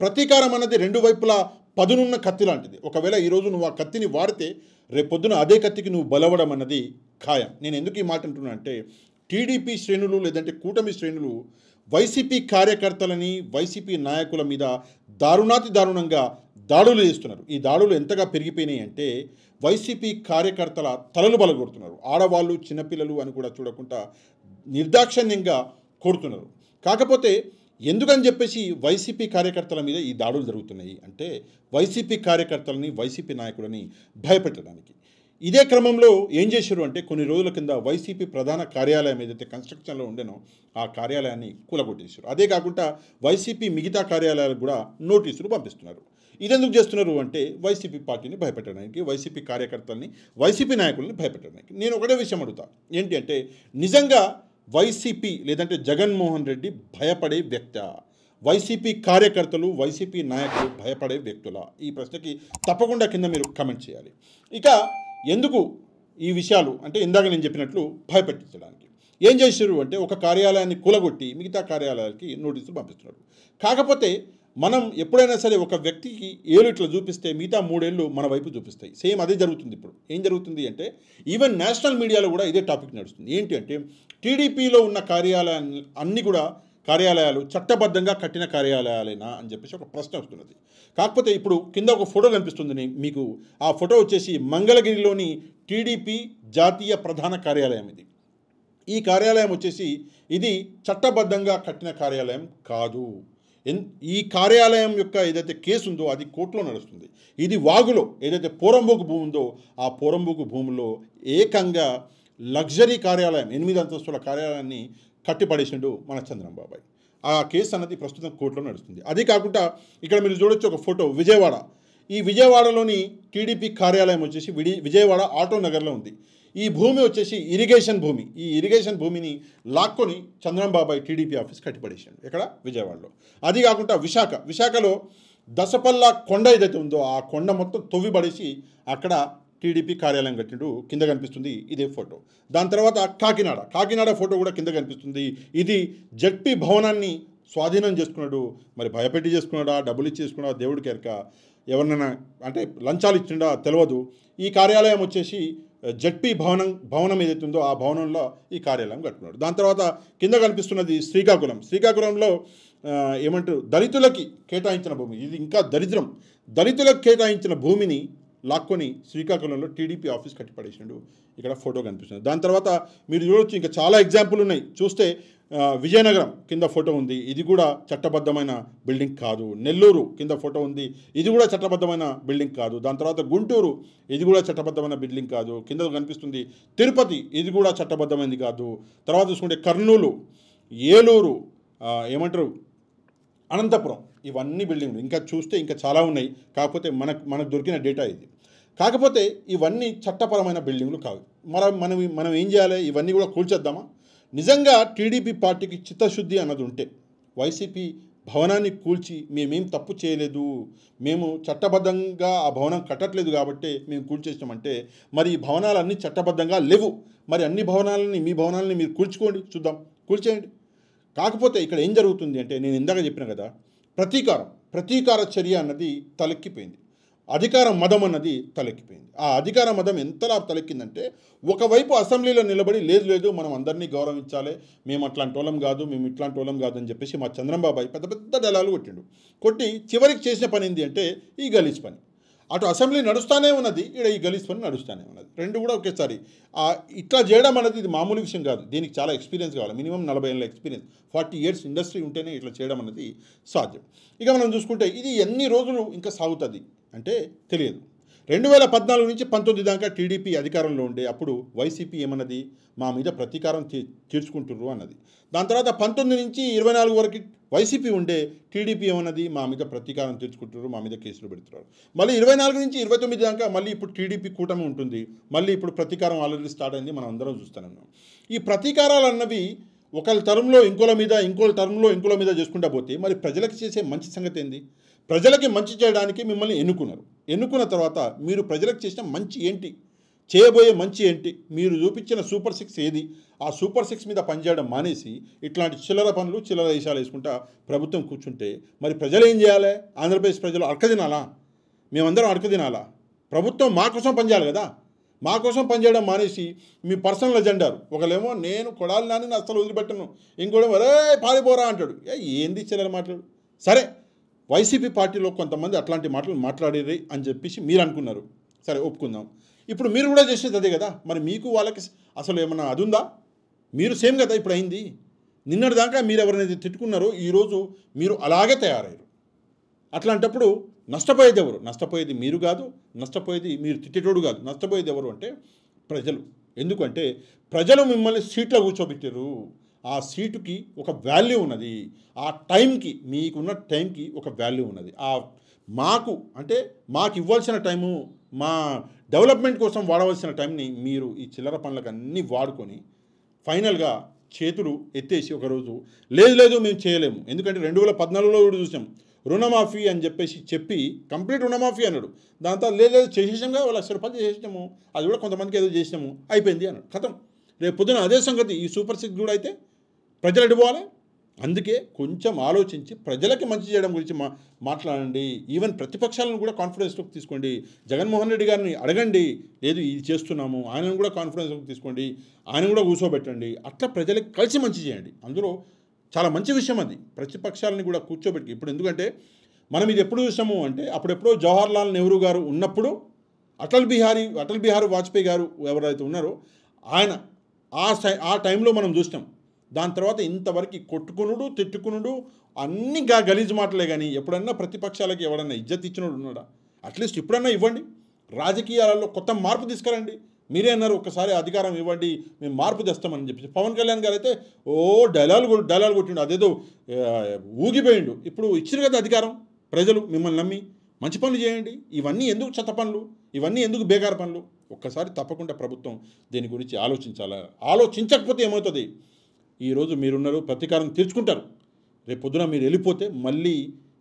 ప్రతీకారం అన్నది రెండు వైపులా పదునున్న కత్తి లాంటిది. ఒకవేళ ఈరోజు నువ్వు ఆ కత్తిని వాడితే రేపొద్దున అదే కత్తికి నువ్వు బలవడం అన్నది ఖాయం. నేను ఎందుకు ఈ మాట అంటున్నా అంటే టీడీపీ శ్రేణులు లేదంటే కూటమి శ్రేణులు వైసీపీ కార్యకర్తలని వైసీపీ నాయకుల మీద దారుణాతి దారుణంగా దాడులు చేస్తున్నారు. ఈ దాడులు ఎంతగా పెరిగిపోయినాయి అంటే వైసీపీ కార్యకర్తల తలలు బలగొడుతున్నారు. ఆడవాళ్ళు చిన్నపిల్లలు అని కూడా చూడకుండా నిర్దాక్షిణ్యంగా కొడుతున్నారు. కాకపోతే ఎందుకని చెప్పేసి వైసీపీ కార్యకర్తల మీద ఈ దాడులు జరుగుతున్నాయి అంటే వైసీపీ కార్యకర్తలని వైసీపీ నాయకులని భయపెట్టడానికి. ఇదే క్రమంలో ఏం చేశారు అంటే కొన్ని రోజుల కింద వైసీపీ ప్రధాన కార్యాలయం ఏదైతే కన్స్ట్రక్షన్లో ఉండేనో ఆ కార్యాలయాన్ని కూలగొట్టేశారు. అదే కాకుండా వైసీపీ మిగతా కార్యాలయాలకు కూడా నోటీసులు పంపిస్తున్నారు. ఇదెందుకు చేస్తున్నారు అంటే వైసీపీ పార్టీని భయపెట్టడానికి, వైసీపీ కార్యకర్తల్ని, వైసీపీ నాయకుల్ని భయపెట్టడానికి. నేను ఒకటే విషయం అడుగుతా, ఏంటి అంటే నిజంగా వైసీపీ లేదంటే జగన్మోహన్ రెడ్డి భయపడే వ్యక్తా? వైసీపీ కార్యకర్తలు వైసీపీ నాయకులు భయపడే వ్యక్తుల? ఈ ప్రశ్నకి తప్పకుండా కింద మీరు కమెంట్ చేయాలి. ఇక ఎందుకు ఈ విషయాలు అంటే ఇందాక నేను చెప్పినట్లు భయపెట్టించడానికి ఏం చేశారు అంటే ఒక కార్యాలయాన్ని కూలగొట్టి మిగతా కార్యాలయాలకి నోటీసులు పంపిస్తున్నారు. కాకపోతే మనం ఎప్పుడైనా సరే ఒక వ్యక్తికి ఏలు ఇట్లా చూపిస్తే మిగతా 3 ఏళ్ళు మన వైపు చూపిస్తాయి. సేమ్ అదే జరుగుతుంది. ఇప్పుడు ఏం జరుగుతుంది అంటే ఈవెన్ నేషనల్ మీడియాలో కూడా ఇదే టాపిక్ నడుస్తుంది. ఏంటి అంటే టీడీపీలో ఉన్న అన్నీ కూడా కార్యాలయాలు చట్టబద్ధంగా కట్టిన కార్యాలయాలేనా అని చెప్పేసి ఒక ప్రశ్న వస్తున్నది. కాకపోతే ఇప్పుడు కింద ఒక ఫోటో కనిపిస్తుంది మీకు. ఆ ఫోటో వచ్చేసి మంగళగిరిలోని టీడీపీ జాతీయ ప్రధాన కార్యాలయం ఇది. ఈ కార్యాలయం వచ్చేసి ఇది చట్టబద్ధంగా కట్టిన కార్యాలయం కాదు. ఈ కార్యాలయం యొక్క ఏదైతే కేసు ఉందో అది కోర్టులో నడుస్తుంది. ఇది వాగులో ఏదైతే పోరంబోకు భూమి ఉందో ఆ పోరంబోకు భూమిలో ఏకంగా లగ్జరీ కార్యాలయం 8 అంతస్తుల కార్యాలయాన్ని కట్టిపడేసిండు మన చంద్రబాబాయ్. ఆ కేసు అన్నది ప్రస్తుతం కోర్టులో నడుస్తుంది. అదే కాకుండా ఇక్కడ మీరు చూడొచ్చు ఒక ఫోటో విజయవాడ. ఈ విజయవాడలోని టీడీపీ కార్యాలయం వచ్చేసి విజయవాడ ఆటో నగర్లో ఉంది. ఈ భూమి వచ్చేసి ఇరిగేషన్ భూమి. ఈ ఇరిగేషన్ భూమిని లాక్కొని చంద్రబాబాయ్ టీడీపీ ఆఫీస్ కట్టిపడేసాడు ఎక్కడ విజయవాడలో. అది కాకుండా విశాఖలో దసపల్ల కొండ ఏదైతే ఉందో ఆ కొండ మొత్తం తవ్విపడేసి అక్కడ టీడీపీ కార్యాలయం కట్టిండు. కింద కనిపిస్తుంది ఇదే ఫోటో. దాని తర్వాత కాకినాడ ఫోటో కూడా కింద కనిపిస్తుంది. ఇది జడ్పీ భవనాన్ని స్వాధీనం చేసుకున్నాడు. మరి భయపెట్టి చేసుకున్నాడా, డబ్బులు ఇచ్చి చేసుకున్నాడా దేవుడికి ఎరక, ఎవరినైనా అంటే లంచాలు ఇచ్చిండా తెలియదు. ఈ కార్యాలయం వచ్చేసి జడ్పీ భవనం ఏదైతే ఉందో ఆ భవనంలో ఈ కార్యాలయం కట్టుకున్నాడు. దాని తర్వాత కింద కనిపిస్తున్నది శ్రీకాకుళంలో ఏమంటారు దళితులకి కేటాయించిన భూమి. ఇది ఇంకా దరిద్రం. దళితులకు కేటాయించిన భూమిని లాక్కొని శ్రీకాకుళంలో టీడీపీ ఆఫీస్ కట్టిపడేసిండు. ఇక్కడ ఫోటో కనిపిస్తుంది. దాని తర్వాత మీరు చూడొచ్చు ఇంకా చాలా ఎగ్జాంపుల్ ఉన్నాయి. చూస్తే విజయనగరం కింద ఫోటో ఉంది. ఇది కూడా చట్టబద్ధమైన బిల్డింగ్ కాదు. నెల్లూరు కింద ఫోటో ఉంది. ఇది కూడా చట్టబద్ధమైన బిల్డింగ్ కాదు. దాని తర్వాత గుంటూరు, ఇది కూడా చట్టబద్ధమైన బిల్డింగ్ కాదు. కింద కనిపిస్తుంది తిరుపతి, ఇది కూడా చట్టబద్ధమైనది కాదు. తర్వాత చూసుకుంటే కర్నూలు, ఏలూరు, ఏమంటారు అనంతపురం, ఇవన్నీ బిల్డింగ్లు. ఇంకా చూస్తే ఇంకా చాలా ఉన్నాయి. కాకపోతే మనకు దొరికిన డేటా ఇది. కాకపోతే ఇవన్నీ చట్టపరమైన బిల్డింగ్లు కావు. మనం ఏం చేయాలి? ఇవన్నీ కూడా కూల్చేద్దామా? నిజంగా టీడీపీ పార్టీకి చిత్తశుద్ధి అన్నది ఉంటే వైసీపీ భవనాన్ని కూల్చి మేమేం తప్పు చేయలేదు, మేము చట్టబద్ధంగా ఆ భవనం కట్టట్లేదు కాబట్టి మేము కూల్చేసామంటే మరి ఈ భవనాలన్నీ చట్టబద్ధంగా లేవు. మరి అన్ని భవనాలని మీ భవనాలని మీరు కూల్చుకోండి, చూద్దాం, కూల్చేయండి. కాకపోతే ఇక్కడ ఏం జరుగుతుంది అంటే నేను ఇందాక చెప్పిన కదా, ప్రతీకార చర్య అన్నది తలెక్కిపోయింది. అధికార మదం అన్నది తలెక్కిపోయింది. ఆ అధికార మదం ఎంతలా తలెక్కిందంటే ఒకవైపు అసెంబ్లీలో నిలబడి లేదు మనం అందరినీ గౌరవించాలి, మేము అట్లాంటి వాళ్ళం కాదు, మేము ఇట్లాంటి వాళ్ళం కాదు అని చెప్పేసి మా చంద్రబాబాయ్ పెద్ద డైలాగులు కొట్టి చివరికి చేసిన పని ఏంటి అంటే ఈ గలీజ్ పని. అటు అసెంబ్లీ నడుస్తూనే ఉన్నది, ఇక్కడ ఈ గలీజ్ పని నడుస్తూనే ఉన్నది. రెండు కూడా ఒకేసారి. ఇట్లా చేయడం అనేది ఇది మామూలు విషయం కాదు. దీనికి చాలా ఎక్స్పీరియన్స్ కావాలి. మినిమం 40 ఏళ్ళ ఎక్స్పీరియన్స్, 40 years ఇండస్ట్రీ ఉంటేనే ఇట్లా చేయడం అనేది సాధ్యం. ఇక మనం చూసుకుంటే ఇది ఎన్ని రోజులు ఇంకా సాగుతుంది అంటే తెలియదు. 2014 నుంచి 19 దాకా టీడీపీ అధికారంలో ఉండే అప్పుడు వైసీపీ ఏమన్నది, మా మీద ప్రతీకారం తీర్చుకుంటుర్రు అన్నది. దాని తర్వాత 19 నుంచి 24 వరకు వైసీపీ ఉండే టీడీపీ ఏమన్నది, మా మీద ప్రతీకారం తీర్చుకుంటున్నారు, మా మీద కేసులు పెడుతున్నారు. మళ్ళీ 24 నుంచి 29 దాకా మళ్ళీ ఇప్పుడు టీడీపీ కూటమి ఉంటుంది. మళ్ళీ ఇప్పుడు ప్రతీకారం ఆల్రెడీ స్టార్ట్ అయింది, మనం అందరం చూస్తున్నాం. ఈ ప్రతీకారాలు అన్నవి ఒకళ్ళ టర్మ్లో ఇంకోల మీద, ఇంకోళ్ళ టర్మ్లో ఇంకోల మీద చేసుకుంటా పోతే మరి ప్రజలకు చేసే మంచి సంగతి ఏంది? ప్రజలకి మంచి చేయడానికి మిమ్మల్ని ఎన్నుకున్నారు. ఎన్నుకున్న తర్వాత మీరు ప్రజలకు చేసిన మంచి ఏంటి చేయబోయే మంచి ఏంటి, మీరు చూపించిన సూపర్ 6 ఏది, ఆ సూపర్ 6 మీద పనిచేయడం మానేసి ఇట్లాంటి చిల్లర పనులు చిల్లర వేషాలు వేసుకుంటా ప్రభుత్వం కూర్చుంటే మరి ప్రజలు ఏం చేయాలి? ఆంధ్రప్రదేశ్ ప్రజలు అడకదినాలా? మేమందరం అడకదినాలా? ప్రభుత్వం మా కోసం పనిచేయాలి కదా. మా కోసం పనిచేయడం మానేసి మీ పర్సనల్ అజెండారు. ఒకళ్ళేమో నేను కొడాలి నాని అస్సలు వదిలిపెట్టను, ఇంకోటేమో అరే పారిపోరా అంటాడు. ఏంది చిల్లర మాట్లాడు? సరే, వైసీపీ పార్టీలో కొంతమంది అట్లాంటి మాటలు మాట్లాడేది అని చెప్పేసి మీరు అనుకున్నారు. సరే, ఒప్పుకుందాం. ఇప్పుడు మీరు కూడా చేసేది అదే కదా. మరి మీకు వాళ్ళకి అసలు ఏమన్నా అది ఉందా? మీరు సేమ్ కదా ఇప్పుడు అయింది. నిన్నటిదాకా మీరు ఎవరైనా తిట్టుకున్నారో ఈరోజు మీరు అలాగే తయారయ్యారు. అట్లాంటప్పుడు నష్టపోయేది ఎవరు? నష్టపోయేది మీరు కాదు, నష్టపోయేది మీరు తిట్టేటోడు కాదు. నష్టపోయేది ఎవరు అంటే ప్రజలు. ఎందుకంటే ప్రజలు మిమ్మల్ని సీట్లో కూర్చోబెట్టారు. ఆ సీటుకి ఒక వాల్యూ ఉన్నది. ఆ టైంకి, మీకున్న టైంకి ఒక వాల్యూ ఉన్నది. మాకు ఇవ్వాల్సిన టైము, మా డెవలప్మెంట్ కోసం వాడవలసిన టైంని మీరు ఈ చిల్లర పనులకు అన్నీ వాడుకొని ఫైనల్గా చేతులు ఎత్తేసి ఒకరోజు లేదు మేము చేయలేము. ఎందుకంటే 2014లో కూడా చూసాం, రుణమాఫీ అని చెప్పి కంప్లీట్ రుణమాఫీ అన్నాడు. దాంతో లేదు చేసేసాంగా, ₹1,00,000 చేసేసాము, అది కూడా కొంతమందికి ఏదో చేసినాము, అయిపోయింది అన్నాడు. ఖతం. రేపు పొద్దున అదే సంగతి ఈ సూపర్ 6 కూడా అయితే ప్రజలు అడిపోవాలి. అందుకే కొంచెం ఆలోచించి ప్రజలకి మంచి చేయడం గురించి మాట్లాడండి. ఈవెన్ ప్రతిపక్షాలను కూడా కాన్ఫిడెన్స్లోకి తీసుకోండి. జగన్మోహన్ రెడ్డి గారిని అడగండి, లేదు ఇది చేస్తున్నాము, ఆయనను కూడా కాన్ఫిడెన్స్లోకి తీసుకోండి, ఆయన కూడా కూర్చోబెట్టండి. అట్లా ప్రజలకు కలిసి మంచి చేయండి. అందులో చాలా మంచి విషయం అది, ప్రతిపక్షాలని కూడా కూర్చోబెట్టి. ఇప్పుడు ఎందుకంటే మనం ఇది ఎప్పుడు చూసాము అంటే అప్పుడెప్పుడో జవహర్లాల్ నెహ్రూ గారు ఉన్నప్పుడు అటల్ బిహారీ వాజ్పేయి గారు ఎవరైతే ఉన్నారో ఆయన ఆ టైంలో మనం చూసినాం. దాని తర్వాత ఇంతవరకు కొట్టుకునుడు తిట్టుకునుడు అన్నీ గలీజ్ మాటలే. కానీ ఎప్పుడన్నా ప్రతిపక్షాలకి ఎవడన్నా ఇజ్జత్ ఇచ్చినోడు ఉన్నాడా? అట్లీస్ట్ ఇప్పుడన్నా ఇవ్వండి. రాజకీయాలలో కొత్త మార్పు తీసుకురండి. మీరే అన్నారు ఒక్కసారి అధికారం ఇవ్వండి, మేము మార్పు తెస్తామని చెప్పి. పవన్ కళ్యాణ్ గారు అయితే డైలాగ్ కొట్టిండు, అదేదో ఊగిపోయిండు. ఇప్పుడు ఇచ్చారు కదా అధికారం, ప్రజలు మిమ్మల్ని నమ్మి మంచి పనులు చేయండి. ఇవన్నీ ఎందుకు చెత్త పనులు, ఇవన్నీ ఎందుకు బేకార్ పనులు? ఒక్కసారి తప్పకుండా ప్రభుత్వం దీని గురించి ఆలోచించకపోతే ఏమవుతుంది? ఈరోజు మీరున్నారు, ప్రతీకారం తీర్చుకుంటారు. రేపు పొద్దున మీరు వెళ్ళిపోతే మళ్ళీ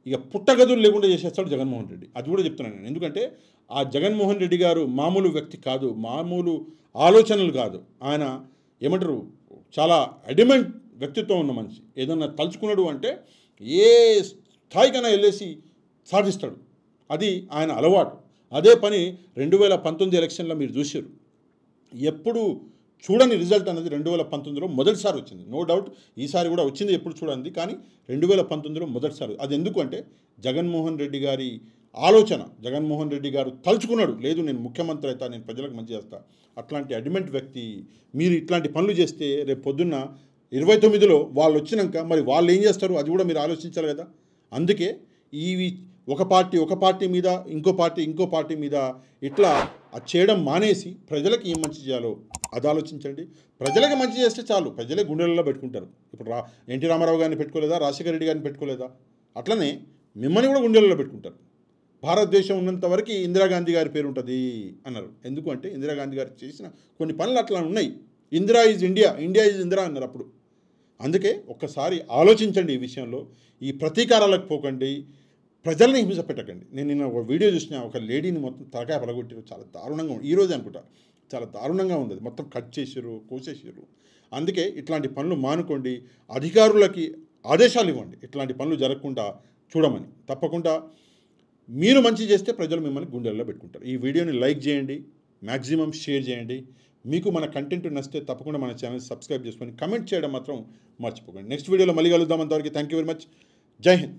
ఇక పుట్టగదులు లేకుండా చేసేస్తాడు జగన్మోహన్ రెడ్డి. అది కూడా చెప్తున్నాను నేను. ఎందుకంటే ఆ జగన్మోహన్ రెడ్డి గారు మామూలు వ్యక్తి కాదు, మామూలు ఆలోచనలు కాదు. ఆయన ఏమంటారు, చాలా అడిమెంట్ వ్యక్తిత్వం ఉన్న మనిషి. ఏదన్నా తలుచుకున్నాడు అంటే ఏ స్థాయికైనా వెళ్ళేసి సాధిస్తాడు. అది ఆయన అలవాటు. అదే పని 2019 ఎలక్షన్లో మీరు చూశారు. ఎప్పుడు చూడని రిజల్ట్ అనేది 2019లో మొదటిసారి వచ్చింది. నో డౌట్ ఈసారి కూడా వచ్చింది, ఎప్పుడు చూడండి. కానీ 2019లో మొదటిసారి. అది ఎందుకు అంటే జగన్మోహన్ రెడ్డి గారి ఆలోచన. జగన్మోహన్ రెడ్డి గారు తలుచుకున్నాడు, లేదు నేను ముఖ్యమంత్రి అవుతా, నేను ప్రజలకు మంచి చేస్తా. అట్లాంటి అడిమెంట్ వ్యక్తి. మీరు ఇట్లాంటి పనులు చేస్తే రేపు పొద్దున్న 29లో వాళ్ళు వచ్చినాక మరి వాళ్ళు ఏం చేస్తారు, అది కూడా మీరు ఆలోచించాలి కదా. అందుకే ఒక పార్టీ మీద ఇంకో పార్టీ మీద ఇట్లా అది చేయడం మానేసి ప్రజలకు ఏం మంచి చేయాలో అది ఆలోచించండి. ప్రజలకి మంచి చేస్తే చాలు, ప్రజలే గుండెలలో పెట్టుకుంటారు. ఇప్పుడు ఎన్టీ రామారావు గారిని పెట్టుకోలేదా, రాజశేఖర రెడ్డి గారిని పెట్టుకోలేదా? అట్లనే మిమ్మల్ని కూడా గుండెలలో పెట్టుకుంటారు. భారతదేశం ఉన్నంత వరకు ఇందిరాగాంధీ గారి పేరు ఉంటుంది అన్నారు. ఎందుకు అంటే ఇందిరాగాంధీ గారు చేసిన కొన్ని పనులు అట్లా ఉన్నాయి. Indira is India, India is Indira అన్నారు అప్పుడు. అందుకే ఒక్కసారి ఆలోచించండి ఈ విషయంలో. ఈ ప్రతీకారాలకు పోకండి, ప్రజల్ని హింస పెట్టకండి. నేను నిన్న ఒక వీడియో చూసిన, ఒక లేడీని మొత్తం తలకాయ పలగొట్టారు. చాలా దారుణంగా ఉంది. ఈరోజు అనుకుంటా చాలా దారుణంగా ఉంది. మొత్తం కట్ చేసారు, కోసేసారు. అందుకే ఇట్లాంటి పనులు మానుకోండి. అధికారులకి ఆదేశాలు ఇవ్వండి, ఇట్లాంటి పనులు జరగకుండా చూడమని. తప్పకుండా మీరు మంచి చేస్తే ప్రజలు మిమ్మల్ని గుండెల్లో పెట్టుకుంటారు. ఈ వీడియోని లైక్ చేయండి, మ్యాక్సిమం షేర్ చేయండి. మీకు మన కంటెంట్ నచ్చితే తప్పకుండా మన ఛానల్ సబ్స్క్రైబ్ చేసుకొని కమెంట్ చేయడం మాత్రం మర్చిపోకండి. నెక్స్ట్ వీడియోలో మళ్ళీ కలుద్దాం. అంతవరకు థ్యాంక్ యూ వెరీ మచ్. జై హింద్.